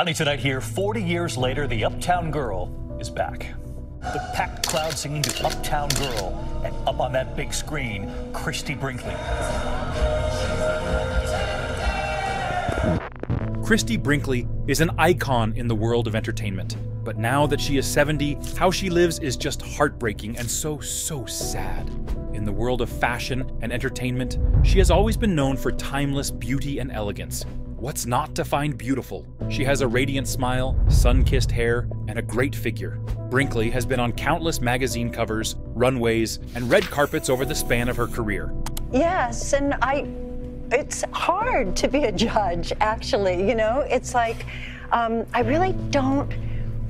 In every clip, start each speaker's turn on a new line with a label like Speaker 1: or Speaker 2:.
Speaker 1: Finally tonight here, 40 years later, the Uptown Girl is back. The packed crowd singing to Uptown Girl, and up on that big screen, Christie Brinkley.
Speaker 2: Christie Brinkley is an icon in the world of entertainment. But now that she is 70, how she lives is just heartbreaking and so sad. In the world of fashion and entertainment, she has always been known for timeless beauty and elegance. What's not to find beautiful? She has a radiant smile, sun-kissed hair, and a great figure. Brinkley has been on countless magazine covers, runways, and red carpets over the span of her career.
Speaker 3: Yes, and it's hard to be a judge, actually, you know? It's like, I really don't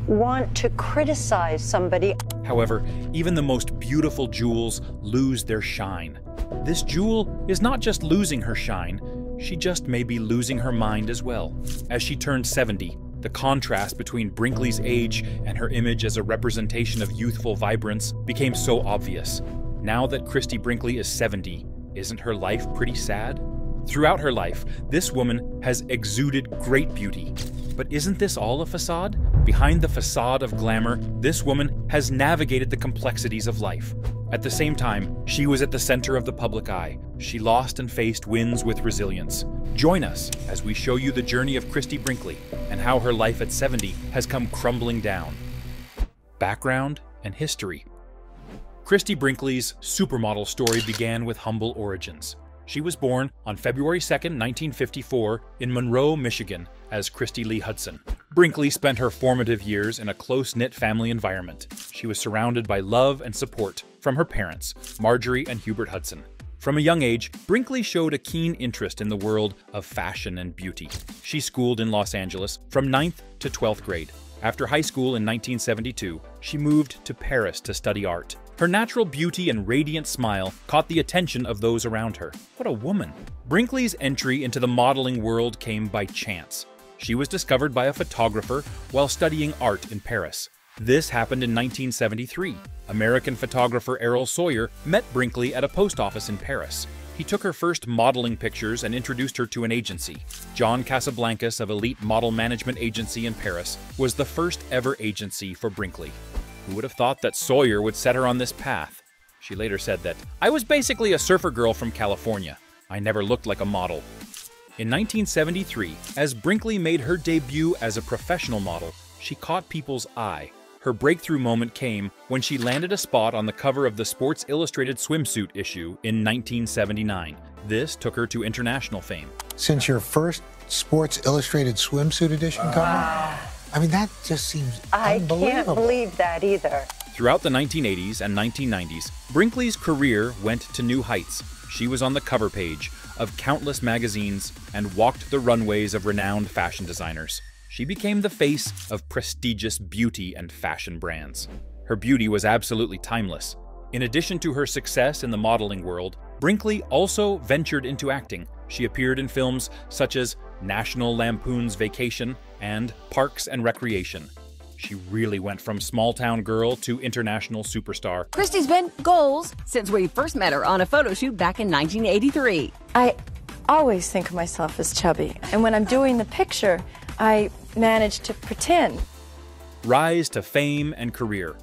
Speaker 3: want to criticize somebody.
Speaker 2: However, even the most beautiful jewels lose their shine. This jewel is not just losing her shine, she just may be losing her mind as well. As she turned 70, the contrast between Brinkley's age and her image as a representation of youthful vibrance became so obvious. Now that Christie Brinkley is 70, isn't her life pretty sad? Throughout her life, this woman has exuded great beauty. But isn't this all a facade? Behind the facade of glamour, this woman has navigated the complexities of life. At the same time, she was at the center of the public eye. She lost and faced wins with resilience. Join us as we show you the journey of Christie Brinkley and how her life at 70 has come crumbling down. Background and history. Christie Brinkley's supermodel story began with humble origins. She was born on February 2, 1954, in Monroe, Michigan, as Christie Lee Hudson. Brinkley spent her formative years in a close-knit family environment. She was surrounded by love and support from her parents, Marjorie and Hubert Hudson. From a young age, Brinkley showed a keen interest in the world of fashion and beauty. She schooled in Los Angeles from 9th to 12th grade. After high school in 1972, she moved to Paris to study art. Her natural beauty and radiant smile caught the attention of those around her. What a woman! Brinkley's entry into the modeling world came by chance. She was discovered by a photographer while studying art in Paris. This happened in 1973. American photographer Errol Sawyer met Brinkley at a post office in Paris. He took her first modeling pictures and introduced her to an agency. John Casablancas of Elite Model Management Agency in Paris was the first ever agency for Brinkley. Who would have thought that Sawyer would set her on this path? She later said that, "I was basically a surfer girl from California. I never looked like a model." In 1973, as Brinkley made her debut as a professional model, she caught people's eye. Her breakthrough moment came when she landed a spot on the cover of the Sports Illustrated swimsuit issue in 1979. This took her to international fame.
Speaker 4: Since your first Sports Illustrated swimsuit edition cover? I mean, that just seems unbelievable.
Speaker 3: I can't believe that either.
Speaker 2: Throughout the 1980s and 1990s, Brinkley's career went to new heights. She was on the cover page of countless magazines and walked the runways of renowned fashion designers. She became the face of prestigious beauty and fashion brands. Her beauty was absolutely timeless. In addition to her success in the modeling world, Brinkley also ventured into acting. She appeared in films such as National Lampoon's Vacation and Parks and Recreation. She really went from small-town girl to international superstar.
Speaker 5: Christie's been goals since we first met her on a photo shoot back in 1983.
Speaker 6: I always think of myself as chubby, and when I'm doing the picture, I manage to pretend.
Speaker 2: Rise to fame and career.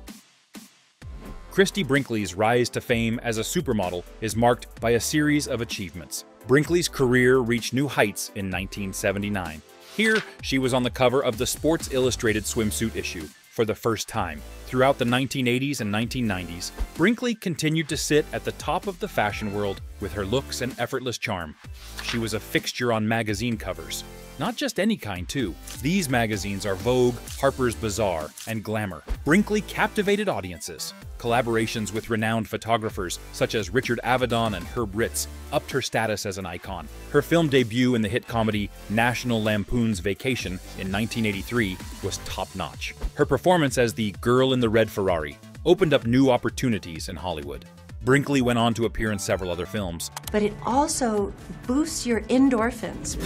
Speaker 2: Christie Brinkley's rise to fame as a supermodel is marked by a series of achievements. Brinkley's career reached new heights in 1979. Here, she was on the cover of the Sports Illustrated swimsuit issue for the first time. Throughout the 1980s and 1990s, Brinkley continued to sit at the top of the fashion world with her looks and effortless charm. She was a fixture on magazine covers. Not just any kind, too. These magazines are Vogue, Harper's Bazaar, and Glamour. Brinkley captivated audiences. Collaborations with renowned photographers such as Richard Avedon and Herb Ritts upped her status as an icon. Her film debut in the hit comedy National Lampoon's Vacation in 1983 was top-notch. Her performance as the girl in the red Ferrari opened up new opportunities in Hollywood. Brinkley went on to appear in several other films.
Speaker 7: But it also boosts your endorphins.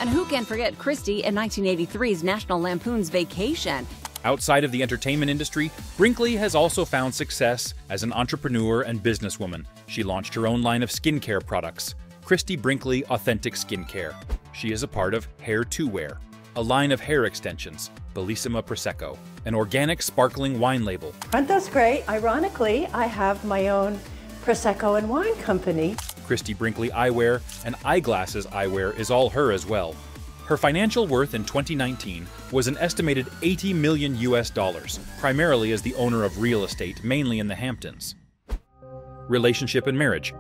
Speaker 5: And who can forget Christie in 1983's National Lampoon's Vacation?
Speaker 2: Outside of the entertainment industry, Brinkley has also found success as an entrepreneur and businesswoman. She launched her own line of skincare products, Christie Brinkley Authentic Skincare. She is a part of Hair to Wear. a line of hair extensions, Bellissima Prosecco, an organic sparkling wine label.
Speaker 7: Aren't those great? Ironically, I have my own Prosecco and wine company.
Speaker 2: Christie Brinkley eyewear and eyeglasses eyewear is all her as well. Her financial worth in 2019 was an estimated $80 million US, primarily as the owner of real estate, mainly in the Hamptons. Relationship and marriage.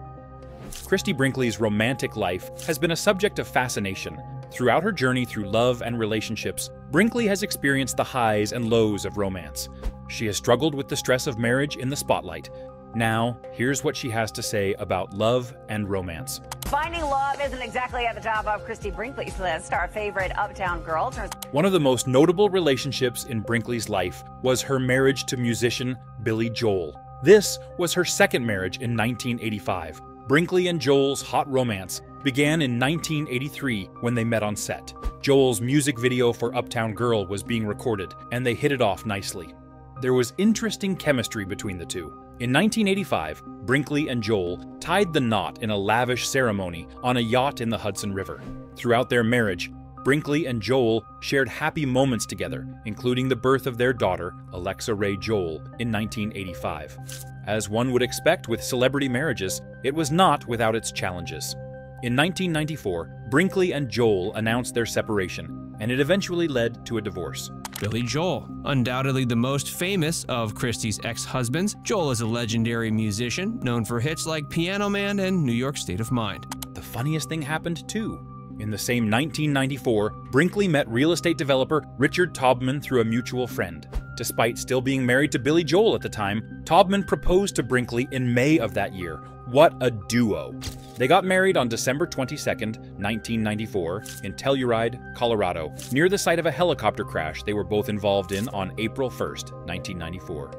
Speaker 2: Christie Brinkley's romantic life has been a subject of fascination. Throughout her journey through love and relationships, Brinkley has experienced the highs and lows of romance. She has struggled with the stress of marriage in the spotlight. Now, here's what she has to say about love and romance.
Speaker 8: Finding love isn't exactly at the top of Christie Brinkley's list. Our favorite uptown girl turns...
Speaker 2: One of the most notable relationships in Brinkley's life was her marriage to musician Billy Joel. This was her second marriage in 1985. Brinkley and Joel's hot romance began in 1983 when they met on set. Joel's music video for Uptown Girl was being recorded, and they hit it off nicely. There was interesting chemistry between the two. In 1985, Brinkley and Joel tied the knot in a lavish ceremony on a yacht in the Hudson River. Throughout their marriage, Brinkley and Joel shared happy moments together, including the birth of their daughter, Alexa Ray Joel, in 1985. As one would expect with celebrity marriages, it was not without its challenges. In 1994, Brinkley and Joel announced their separation, and it eventually led to a divorce.
Speaker 9: Billy Joel, undoubtedly the most famous of Christie's ex-husbands. Joel is a legendary musician, known for hits like Piano Man and New York State of Mind.
Speaker 2: The funniest thing happened too. In the same 1994, Brinkley met real estate developer Richard Taubman through a mutual friend. Despite still being married to Billy Joel at the time, Taubman proposed to Brinkley in May of that year. What a duo! They got married on December 22, 1994, in Telluride, Colorado, near the site of a helicopter crash they were both involved in on April 1, 1994.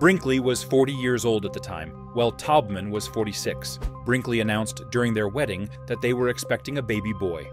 Speaker 2: Brinkley was 40 years old at the time, while Taubman was 46. Brinkley announced during their wedding that they were expecting a baby boy.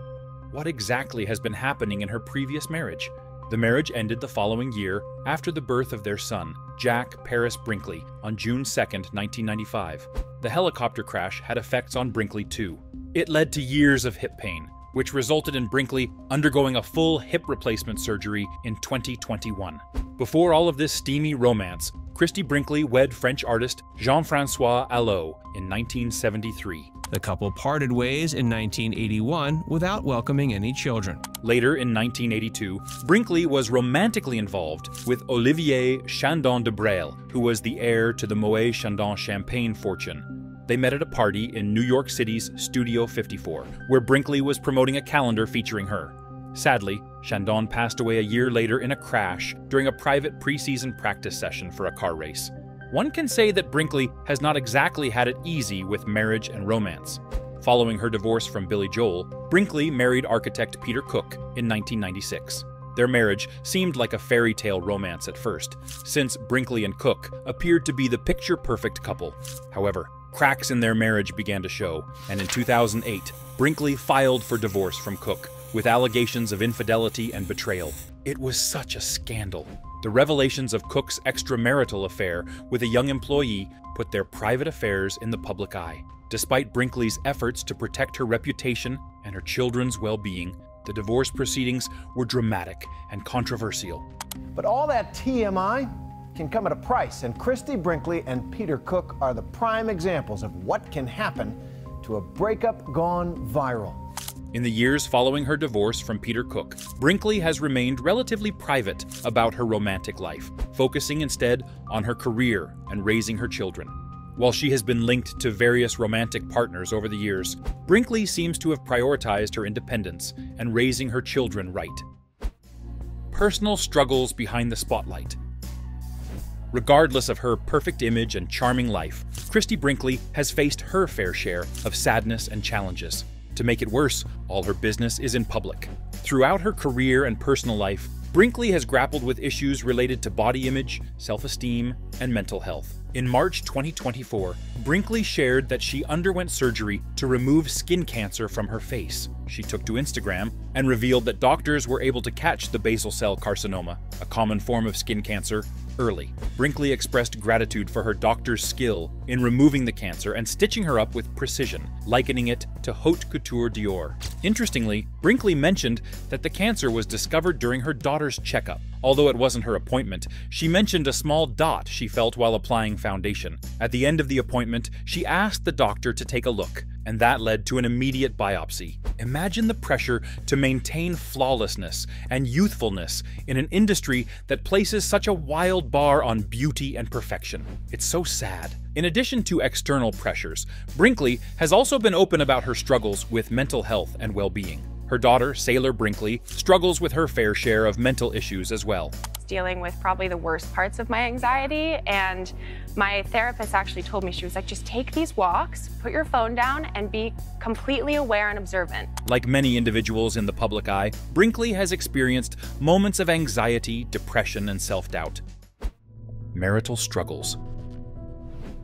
Speaker 2: What exactly has been happening in her previous marriage? The marriage ended the following year after the birth of their son, Jack Paris Brinkley, on June 2, 1995. The helicopter crash had effects on Brinkley too. It led to years of hip pain, which resulted in Brinkley undergoing a full hip replacement surgery in 2021. Before all of this steamy romance, Christie Brinkley wed French artist Jean-François Allot in 1973.
Speaker 9: The couple parted ways in 1981 without welcoming any children.
Speaker 2: Later in 1982, Brinkley was romantically involved with Olivier Chandon de Braille, who was the heir to the Moet Chandon champagne fortune. They met at a party in New York City's Studio 54, where Brinkley was promoting a calendar featuring her. Sadly, Chandon passed away a year later in a crash during a private preseason practice session for a car race. One can say that Brinkley has not exactly had it easy with marriage and romance. Following her divorce from Billy Joel, Brinkley married architect Peter Cook in 1996. Their marriage seemed like a fairy tale romance at first, since Brinkley and Cook appeared to be the picture-perfect couple. However, cracks in their marriage began to show, and in 2008, Brinkley filed for divorce from Cook, with allegations of infidelity and betrayal. It was such a scandal. The revelations of Cook's extramarital affair with a young employee put their private affairs in the public eye. Despite Brinkley's efforts to protect her reputation and her children's well-being, the divorce proceedings were dramatic and controversial.
Speaker 10: But all that TMI can come at a price, and Christie Brinkley and Peter Cook are the prime examples of what can happen to a breakup gone viral.
Speaker 2: In the years following her divorce from Peter Cook, Brinkley has remained relatively private about her romantic life, focusing instead on her career and raising her children. While she has been linked to various romantic partners over the years, Brinkley seems to have prioritized her independence and raising her children right. Personal struggles behind the spotlight. Regardless of her perfect image and charming life, Christie Brinkley has faced her fair share of sadness and challenges. To make it worse, all her business is in public. Throughout her career and personal life, Brinkley has grappled with issues related to body image, self-esteem, and mental health. In March 2024, Brinkley shared that she underwent surgery to remove skin cancer from her face. She took to Instagram and revealed that doctors were able to catch the basal cell carcinoma, a common form of skin cancer, early. Brinkley expressed gratitude for her doctor's skill in removing the cancer and stitching her up with precision, likening it to haute couture Dior. Interestingly, Brinkley mentioned that the cancer was discovered during her daughter's checkup. Although it wasn't her appointment, she mentioned a small dot she felt while applying foundation. At the end of the appointment, she asked the doctor to take a look, and that led to an immediate biopsy. Imagine the pressure to maintain flawlessness and youthfulness in an industry that places such a wild bar on beauty and perfection. It's so sad. In addition to external pressures, Brinkley has also been open about her struggles with mental health and well-being. Her daughter, Sailor Brinkley, struggles with her fair share of mental issues as well.
Speaker 11: Dealing with probably the worst parts of my anxiety, and my therapist actually told me, she was like, just take these walks, put your phone down, and be completely aware and observant.
Speaker 2: Like many individuals in the public eye, Brinkley has experienced moments of anxiety, depression, and self-doubt. Marital struggles.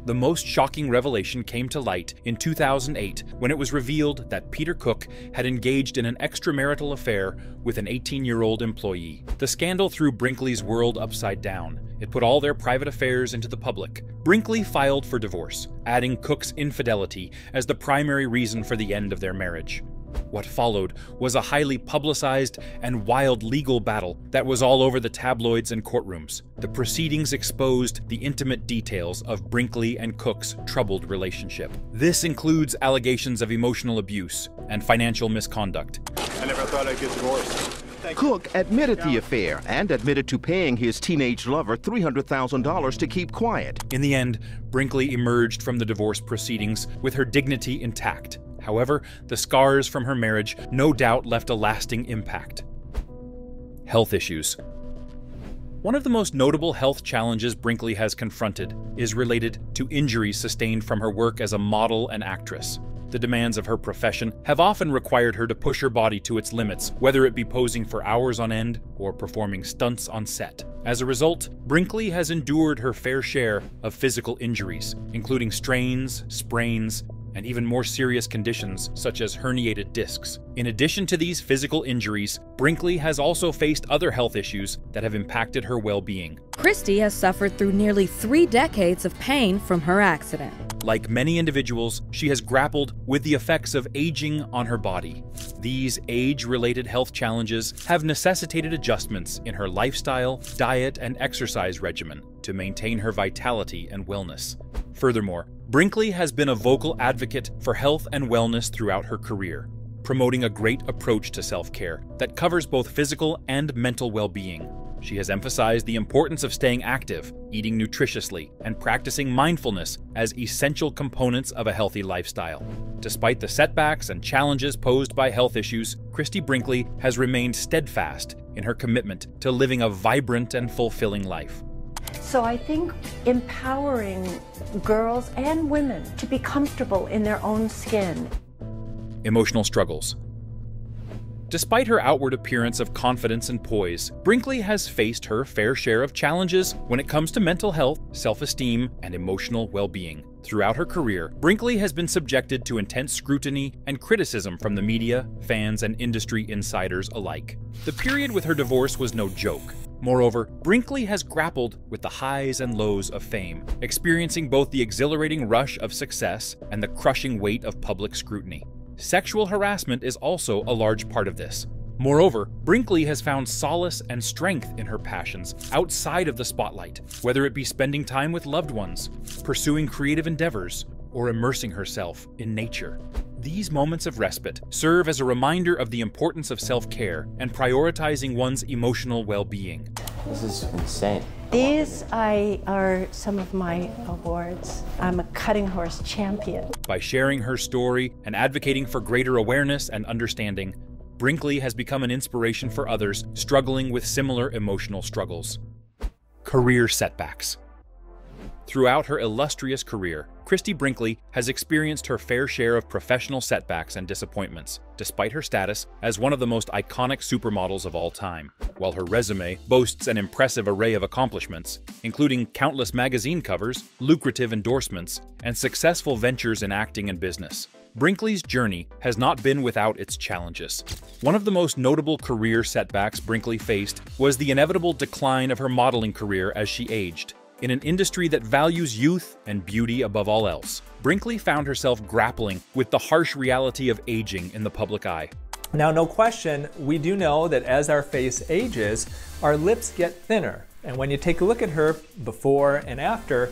Speaker 2: The most shocking revelation came to light in 2008 when it was revealed that Peter Cook had engaged in an extramarital affair with an 18-year-old employee. The scandal threw Brinkley's world upside down. It put all their private affairs into the public. Brinkley filed for divorce, adding Cook's infidelity as the primary reason for the end of their marriage. What followed was a highly publicized and wild legal battle that was all over the tabloids and courtrooms. The proceedings exposed the intimate details of Brinkley and Cook's troubled relationship. This includes allegations of emotional abuse and financial misconduct.
Speaker 12: I never thought I'd get divorced.
Speaker 13: Cook admitted the affair and admitted to paying his teenage lover $300,000 to keep quiet.
Speaker 2: In the end, Brinkley emerged from the divorce proceedings with her dignity intact. However, the scars from her marriage no doubt left a lasting impact. Health issues. One of the most notable health challenges Brinkley has confronted is related to injuries sustained from her work as a model and actress. The demands of her profession have often required her to push her body to its limits, whether it be posing for hours on end or performing stunts on set. As a result, Brinkley has endured her fair share of physical injuries, including strains, sprains, and even more serious conditions such as herniated discs. In addition to these physical injuries, Brinkley has also faced other health issues that have impacted her well-being.
Speaker 14: Christie has suffered through nearly 3 decades of pain from her accident.
Speaker 2: Like many individuals, she has grappled with the effects of aging on her body. These age-related health challenges have necessitated adjustments in her lifestyle, diet, and exercise regimen to maintain her vitality and wellness. Furthermore, Brinkley has been a vocal advocate for health and wellness throughout her career, promoting a great approach to self-care that covers both physical and mental well-being. She has emphasized the importance of staying active, eating nutritiously, and practicing mindfulness as essential components of a healthy lifestyle. Despite the setbacks and challenges posed by health issues, Christie Brinkley has remained steadfast in her commitment to living a vibrant and fulfilling life.
Speaker 7: So I think empowering girls and women to be comfortable in their own skin.
Speaker 2: Emotional struggles. Despite her outward appearance of confidence and poise, Brinkley has faced her fair share of challenges when it comes to mental health, self-esteem, and emotional well-being. Throughout her career, Brinkley has been subjected to intense scrutiny and criticism from the media, fans, and industry insiders alike. The period with her divorce was no joke. Moreover, Brinkley has grappled with the highs and lows of fame, experiencing both the exhilarating rush of success and the crushing weight of public scrutiny. Sexual harassment is also a large part of this. Moreover, Brinkley has found solace and strength in her passions outside of the spotlight, whether it be spending time with loved ones, pursuing creative endeavors, or immersing herself in nature. These moments of respite serve as a reminder of the importance of self-care and prioritizing one's emotional well-being.
Speaker 15: This is insane.
Speaker 7: These are some of my awards. I'm a cutting horse champion.
Speaker 2: By sharing her story and advocating for greater awareness and understanding, Brinkley has become an inspiration for others struggling with similar emotional struggles. Career setbacks. Throughout her illustrious career, Christie Brinkley has experienced her fair share of professional setbacks and disappointments, despite her status as one of the most iconic supermodels of all time. While her resume boasts an impressive array of accomplishments, including countless magazine covers, lucrative endorsements, and successful ventures in acting and business, Brinkley's journey has not been without its challenges. One of the most notable career setbacks Brinkley faced was the inevitable decline of her modeling career as she aged. In an industry that values youth and beauty above all else, Brinkley found herself grappling with the harsh reality of aging in the public eye.
Speaker 15: Now, no question, we do know that as our face ages, our lips get thinner. And when you take a look at her before and after,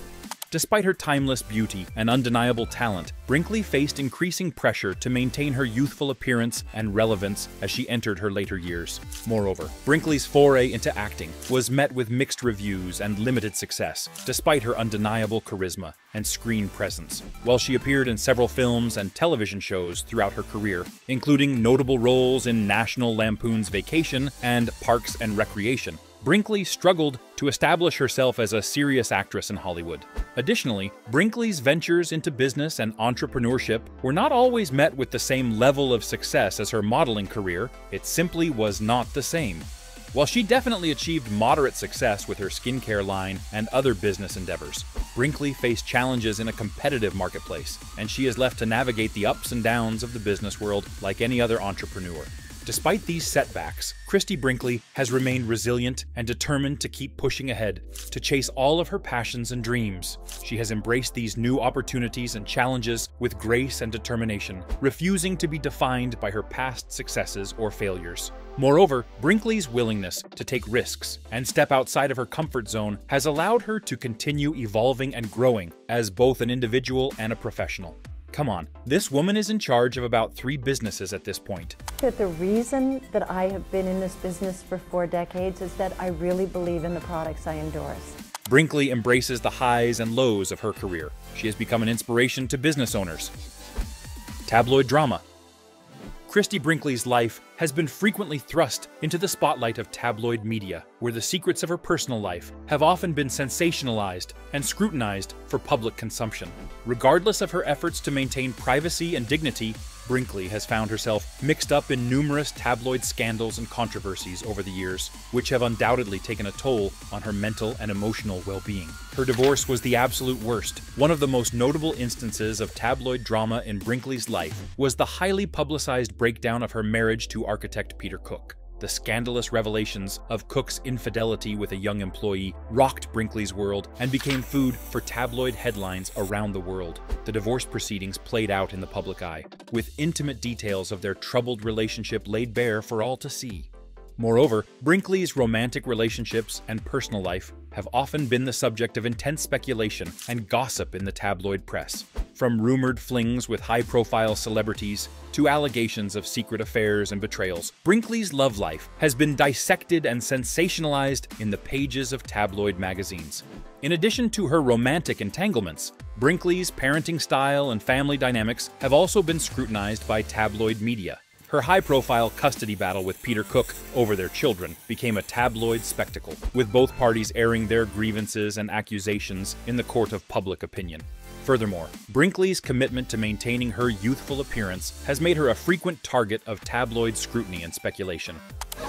Speaker 2: despite her timeless beauty and undeniable talent, Brinkley faced increasing pressure to maintain her youthful appearance and relevance as she entered her later years. Moreover, Brinkley's foray into acting was met with mixed reviews and limited success, despite her undeniable charisma and screen presence. While she appeared in several films and television shows throughout her career, including notable roles in National Lampoon's Vacation and Parks and Recreation, Brinkley struggled to establish herself as a serious actress in Hollywood. Additionally, Brinkley's ventures into business and entrepreneurship were not always met with the same level of success as her modeling career. It simply was not the same. While she definitely achieved moderate success with her skincare line and other business endeavors, Brinkley faced challenges in a competitive marketplace, and she is left to navigate the ups and downs of the business world like any other entrepreneur. Despite these setbacks, Christie Brinkley has remained resilient and determined to keep pushing ahead, to chase all of her passions and dreams. She has embraced these new opportunities and challenges with grace and determination, refusing to be defined by her past successes or failures. Moreover, Brinkley's willingness to take risks and step outside of her comfort zone has allowed her to continue evolving and growing as both an individual and a professional. Come on, this woman is in charge of about 3 businesses at this point.
Speaker 7: That the reason that I have been in this business for 4 decades is that I really believe in the products I endorse.
Speaker 2: Brinkley embraces the highs and lows of her career. She has become an inspiration to business owners. Tabloid drama. Christie Brinkley's life has been frequently thrust into the spotlight of tabloid media, where the secrets of her personal life have often been sensationalized and scrutinized for public consumption. Regardless of her efforts to maintain privacy and dignity, Brinkley has found herself mixed up in numerous tabloid scandals and controversies over the years, which have undoubtedly taken a toll on her mental and emotional well-being. Her divorce was the absolute worst. One of the most notable instances of tabloid drama in Brinkley's life was the highly publicized breakdown of her marriage to architect Peter Cook. The scandalous revelations of Cook's infidelity with a young employee rocked Brinkley's world and became food for tabloid headlines around the world. The divorce proceedings played out in the public eye, with intimate details of their troubled relationship laid bare for all to see. Moreover, Brinkley's romantic relationships and personal life have often been the subject of intense speculation and gossip in the tabloid press. From rumored flings with high-profile celebrities to allegations of secret affairs and betrayals, Brinkley's love life has been dissected and sensationalized in the pages of tabloid magazines. In addition to her romantic entanglements, Brinkley's parenting style and family dynamics have also been scrutinized by tabloid media. Her high-profile custody battle with Peter Cook over their children became a tabloid spectacle, with both parties airing their grievances and accusations in the court of public opinion. Furthermore, Brinkley's commitment to maintaining her youthful appearance has made her a frequent target of tabloid scrutiny and speculation.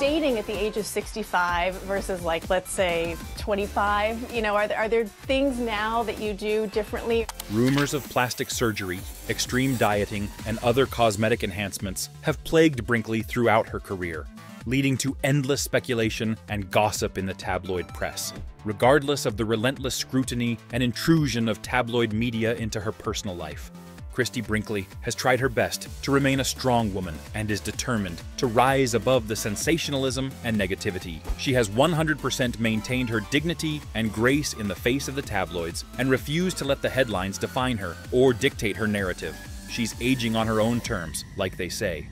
Speaker 16: Dating at the age of 65 versus, like, let's say 25, you know, are there things now that you do differently?
Speaker 2: Rumors of plastic surgery, extreme dieting, and other cosmetic enhancements have plagued Brinkley throughout her career, leading to endless speculation and gossip in the tabloid press. Regardless of the relentless scrutiny and intrusion of tabloid media into her personal life, Christie Brinkley has tried her best to remain a strong woman and is determined to rise above the sensationalism and negativity. She has 100% maintained her dignity and grace in the face of the tabloids and refused to let the headlines define her or dictate her narrative. She's aging on her own terms, like they say.